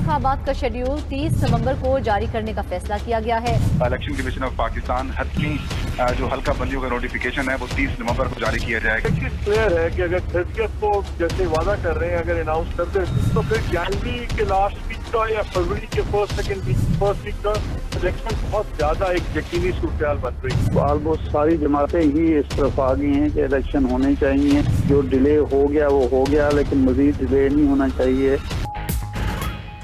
इंतखाबात का शेड्यूल 30 नवंबर को जारी करने का फैसला किया गया है। इलेक्शन कमीशन ऑफ पाकिस्तान हद की जो हल्का बंदियों का नोटिफिकेशन है वो 30 नवंबर को जारी किया जाएगा। एक चीज क्लियर है कि अगर 30 को जैसे वादा कर रहे हैं अगर अनाउंस कर दे तो फिर जनवरी के लास्ट वीक का या फरवरी के फर्स्ट वीक का इलेक्शन बहुत ज्यादा एक यकीनी सूरत बन रही है। ऑलमोस्ट सारी जमातें ही इस तरफ आ गई हैं कि इलेक्शन होने चाहिए। जो डिले हो गया वो हो गया, लेकिन मजीद डिले नहीं होना चाहिए।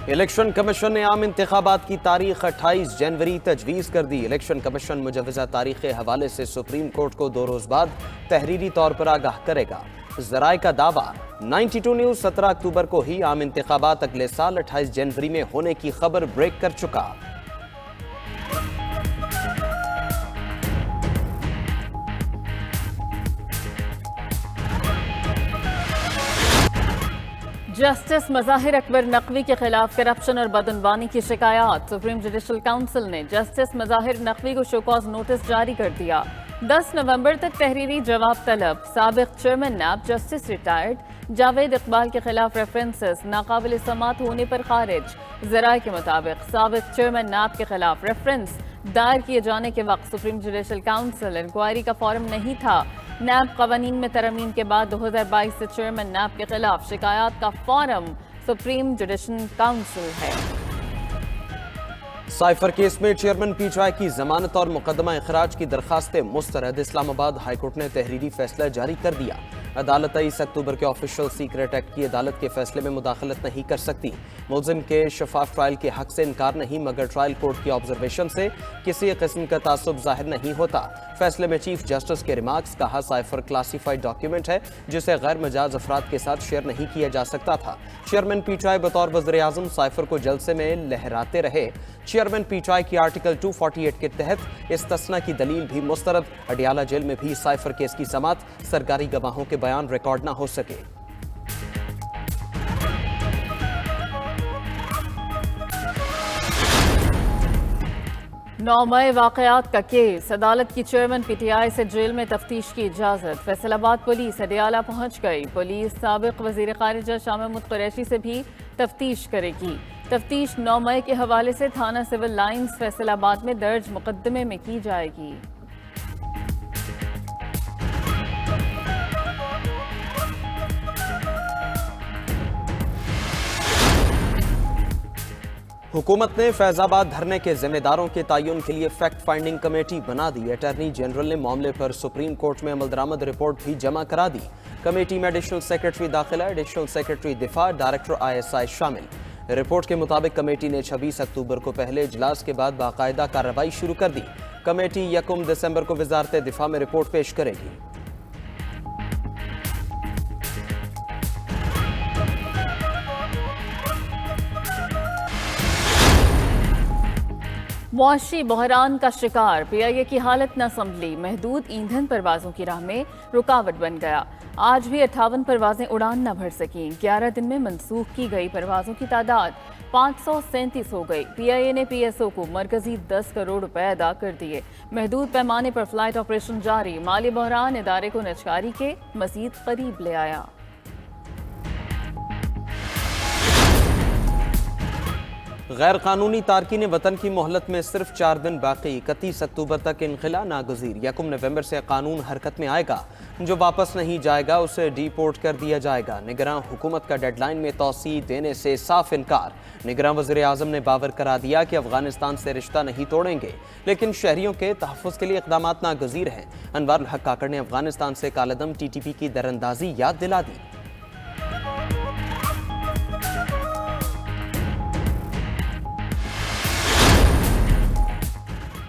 इलेक्शन कमीशन ने आम इंतखाबात की तारीख 28 जनवरी तजवीज़ कर दी। इलेक्शन कमीशन मुजवज़ा तारीख के हवाले से सुप्रीम कोर्ट को 2 रोज़ बाद तहरीरी तौर पर आगाह करेगा। ज़राए का दावा 92 न्यूज़ 17 अक्टूबर को ही आम इंतखाबात अगले साल 28 जनवरी में होने की खबर ब्रेक कर चुका। जस्टिस मज़ाहिर अकबर नकवी के खिलाफ करप्शन और बदअनवानी की शिकायत। सुप्रीम जुडिशल काउंसिल ने जस्टिस मज़ाहिर नकवी को शो कॉज नोटिस जारी कर दिया। 10 नवंबर तक तहरीरी जवाब तलब। साबिक चेयरमैन नैब जस्टिस रिटायर्ड जावेद इकबाल के खिलाफ रेफरेंसेस नाकाबिल समात होने पर खारिज। ज़राए के मुताबिक साबिक चेयरमैन नैब के खिलाफ रेफरेंस दायर किए जाने के वक्त सुप्रीम जुडिशल काउंसिल इंक्वायरी का फॉरम नहीं था। नैब कवानीन में तरमीम के बाद 2022 से चेयरमैन नैब के खिलाफ शिकायत का फॉरम सुप्रीम जुडिशल काउंसिल है। साइफर केस में चेयरमैन पीटीआई की जमानत और मुकदमा इखराज की दरखास्तें मुस्तरद। इस्लामाबाद हाईकोर्ट ने तहरीरी फैसला जारी कर दिया। अदालत 23 अक्टूबर के ऑफिशियल सीक्रेट एक्ट की अदालत के फैसले में मुदाखलत नहीं कर सकती। मुलजिम के शफाफ ट्रायल के हक से इनकार नहीं, मगर ट्रायल कोर्ट की ऑब्जर्वेशन से किसी किस्म का तासुब जाहिर नहीं होता। फैसले में चीफ जस्टिस के रिमार्क्स कहा, साइफर क्लासिफाइड डॉक्यूमेंट है जिसे गैर मजाज अफराद के साथ शेयर नहीं किया जा सकता था। चेयरमैन पीटीआई बतौर वज़ीर-ए-आज़म साइफर को जलसे में लहराते रहे। चेयरमैन पीटीआई की आर्टिकल 248 के तहत इस्तस्ना की दलील भी मुस्तरद। अडियाला जेल में भी साइफर केस की समात, सरकारी गवाहों के बयान रिकॉर्ड ना हो सके। 9 मई वाकयात का केस। अदालत की चेयरमैन पीटीआई से जेल में तफ्तीश की इजाजत। फैसलाबाद पुलिस अडियाला पहुंच गई। पुलिस साबिक वजीर खारिजा शाह महमूद कुरैशी से भी तफ्तीश करेगी। तफ्तीश 9 मई के हवाले से थाना सिविल लाइन्स फैसलाबाद में दर्ज मुकदमे में की जाएगी। हुकूमत ने फैजाबाद धरने के जिम्मेदारों के तयन के लिए फैक्ट फाइंडिंग कमेटी बना दी। अटॉर्नी जनरल ने मामले पर सुप्रीम कोर्ट में अमलदरामद रिपोर्ट भी जमा करा दी। कमेटी में एडिशनल सेक्रेटरी दाखिला, एडिशनल सेक्रेटरी दिफा, डायरेक्टर ISI शामिल। रिपोर्ट के मुताबिक कमेटी ने 26 अक्टूबर को पहले इजलास के बाद बाकायदा कार्रवाई शुरू कर दी। कमेटी 1 दिसंबर को वजारत दिफा में रिपोर्ट पेश करेगी। मुआशी बहरान का शिकार। PIA की हालत न संभली। महदूद ईंधन परवाजों की राह में रुकावट बन गया। आज भी 58 परवाजें उड़ान न भर सकीं। 11 दिन में मनसूख की गई परवाजों की तादाद 537 हो गई। PIA ने PSO को मरकजी 10 करोड़ रुपए अदा कर दिए। महदूद पैमाने पर फ्लाइट ऑपरेशन जारी। माली बहरान इदारे को नजकारी के मजीद करीब ले आया। गैर कानूनी तारकीन वतन की मोहलत में सिर्फ 4 दिन बाकी। 31 अक्टूबर तक इनखिला नागजीर। 1 नवंबर से कानून हरकत में आएगा। जो वापस नहीं जाएगा उसे डिपोर्ट कर दिया जाएगा। निगरान हुकूमत का डेडलाइन में तोसी देने से साफ इनकार। निगरान वज़ीर-ए-आज़म ने बावर करा दिया कि अफगानिस्तान से रिश्ता नहीं तोड़ेंगे, लेकिन शहरियों के तहफ़्फ़ुज़ के लिए इक़दाम नागजीर हैं। अनवारुल हक काकड़ ने अफगानिस्तान से कालेदम TTP की दरअंदाजी याद दिला दी।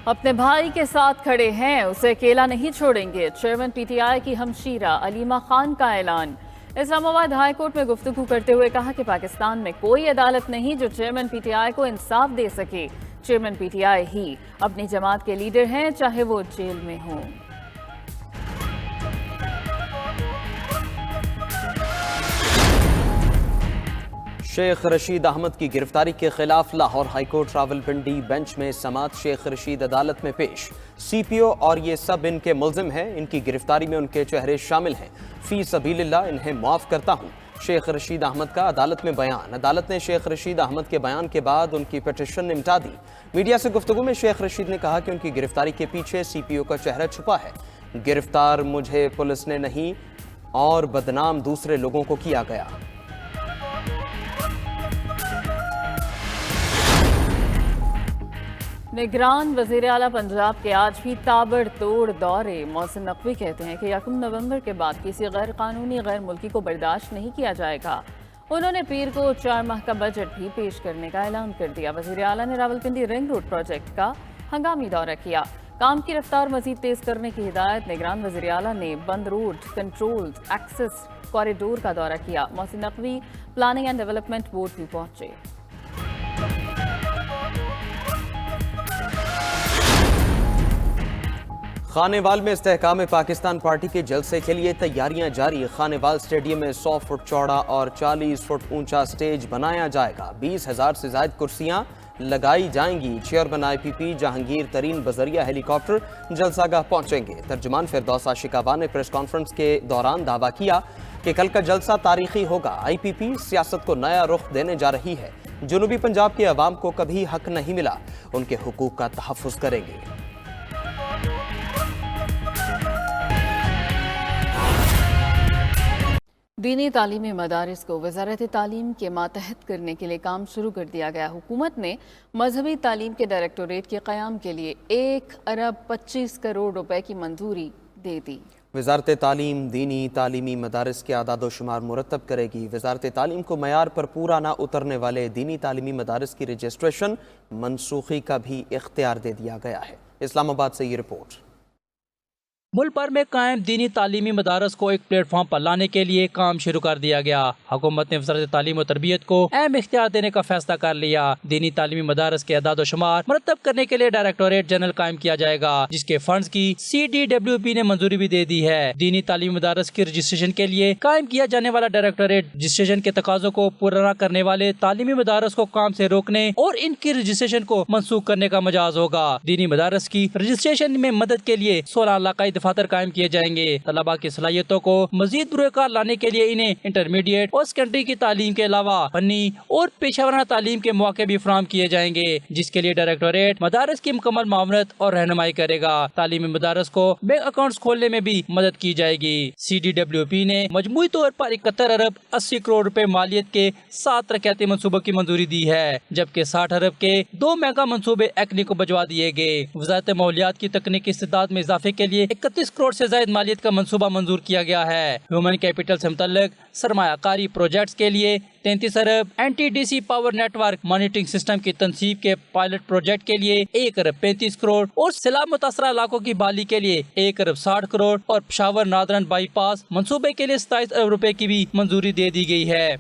अपने भाई के साथ खड़े हैं, उसे अकेला नहीं छोड़ेंगे। चेयरमैन PTI की हमशीरा अलीमा खान का ऐलान। इस्लामाबाद हाई कोर्ट में गुफ्तगू करते हुए कहा कि पाकिस्तान में कोई अदालत नहीं जो चेयरमैन PTI को इंसाफ दे सके। चेयरमैन PTI ही अपनी जमात के लीडर हैं, चाहे वो जेल में हों। शेख रशीद अहमद की गिरफ्तारी के खिलाफ लाहौर हाईकोर्ट रावलपिंडी बेंच में समात। शेख रशीद अदालत में पेश। CPO और ये सब इनके मुल्जिम हैं। इनकी गिरफ्तारी में उनके चेहरे शामिल हैं। फी सबीलिल्लाह इन्हें माफ करता हूँ। शेख रशीद अहमद का अदालत में बयान। अदालत ने शेख रशीद अहमद के बयान के बाद उनकी पिटीशन निपटा दी। मीडिया से गुफ्तगू में शेख रशीद ने कहा कि उनकी गिरफ्तारी के पीछे CPO का चेहरा छुपा है। गिरफ्तार मुझे पुलिस ने नहीं और बदनाम दूसरे लोगों को किया गया। निगरान वज़ीर आला पंजाब के आज भी ताबड़तोड़ दौरे। मोहसिन नकवी कहते हैं कि 1 नवंबर के बाद किसी गैर कानूनी गैर मुल्की को बर्दाश्त नहीं किया जाएगा। उन्होंने पीर को 4 माह का बजट भी पेश करने का ऐलान कर दिया। वज़ीर आला ने रावलपिंडी रिंग रोड प्रोजेक्ट का हंगामी दौरा किया। काम की रफ्तार मजीद तेज करने की हिदायत। निगरान वज़ीर आला ने बंद रोड कंट्रोल्ड एक्सेस कॉरिडोर का दौरा किया। Mohsin Naqvi planning and development board भी पहुंचे। खानेवाल में इस्तेहकाम पाकिस्तान पार्टी के जलसे के लिए तैयारियां जारी। खानेवाल स्टेडियम में 100 फुट चौड़ा और 40 फुट ऊंचा स्टेज बनाया जाएगा। 20,000 से ज्यादा कुर्सियां लगाई जाएंगी। चेयरमैन IPP जहांगीर तरीन बजरिया हेलीकॉप्टर जलसागाह पहुंचेंगे। तर्जुमान फिरदौस आशिकावा ने प्रेस कॉन्फ्रेंस के दौरान दावा किया कि कल का जलसा तारीखी होगा। IPP सियासत को नया रुख देने जा रही है। जनूबी पंजाब के अवाम को कभी हक नहीं मिला, उनके हुकूक का तहफ़्फ़ुज़ करेंगे। दीनी तालीमी मदारिस को वज़ारत तालीम के मातहत करने के लिए काम शुरू कर दिया गया। हुकूमत ने मजहबी तालीम के डायरेक्टोरेट के क़याम के लिए 1 अरब 25 करोड़ रुपए की मंजूरी दे दी। वज़ारत तालीम दीनी तालीमी मदारिस के आदाद व शुमार मुरतब करेगी। वज़ारत तालीम को मयार पर पूरा ना उतरने वाले दीनी तालीमी मदारिस की रजिस्ट्रेशन मनसूखी का भी इख्तियार दे दिया गया है। इस्लामाबाद से ये रिपोर्ट। मुल्क भर में कायम दीनी तालीमी मदारस को एक प्लेटफॉर्म पर लाने के लिए काम शुरू कर दिया गया। हुकूमत ने वज़ारत तालीम और तरबियत को अहम इख्तियार देने का फैसला कर लिया। दीनी तालीमी मदारस के अदाद शुमार मुरतब करने के लिए डायरेक्टोरेट जनरल कायम किया जाएगा, जिसके फंड्स की CDWP ने मंजूरी भी दे दी है। दीनी तालीमी मदारस की रजिस्ट्रेशन के लिए कायम किया जाने वाला डायरेक्टोरेट रजिस्ट्रेशन के तकाजों को पूरा न करने वाले तालीमी मदारस को काम से रोकने और इनकी रजिस्ट्रेशन को मनसूख करने का मजाज होगा। दीनी मदारस की रजिस्ट्रेशन में मदद के लिए 16 इलाकाई दफातर कायम किए जाएंगे। तलबा की सलाहियतों को मजीद बुरुकार लाने के लिए इन्हें इंटरमीडिएट और सेकेंडरी की तालीम के अलावा फनी और पेशावराना तालीम के मौके भी फराहम किए जाएंगे, जिसके लिए डायरेक्टोरेट मदारस की मुकम्मल मामलत और रहनुमाई करेगा। तालीमी मदारस को बैंक अकाउंट खोलने में भी मदद की जाएगी। CDWP ने मजमूई तौर पर 71 अरब 80 करोड़ रुपए मालियत के 7 तरक्याती मनसूबों की मंजूरी दी है, जबकि 60 अरब के 2 मेगा मनसूबे एक्नी को भिजवा दिए गए। वज़ारत माहौलियात की तकनीकी इस्तेदाद में इजाफे के लिए 31 करोड़ से ज्यादा मालियत का मंसूबा मंजूर किया गया है। ह्यूमन कैपिटल से मुतल्लिक सरमायाकारी प्रोजेक्ट्स के लिए 33 अरब, NTDC power network monitoring system की तनसीब के पायलट प्रोजेक्ट के लिए 1 अरब 35 करोड़ और सैलाब मुतासरा इलाकों की बहाली के लिए 1 अरब 60 करोड़ और पेशावर नादरन बाईपास मंसूबे के लिए 27 अरब रुपए की भी मंजूरी दे दी गई है।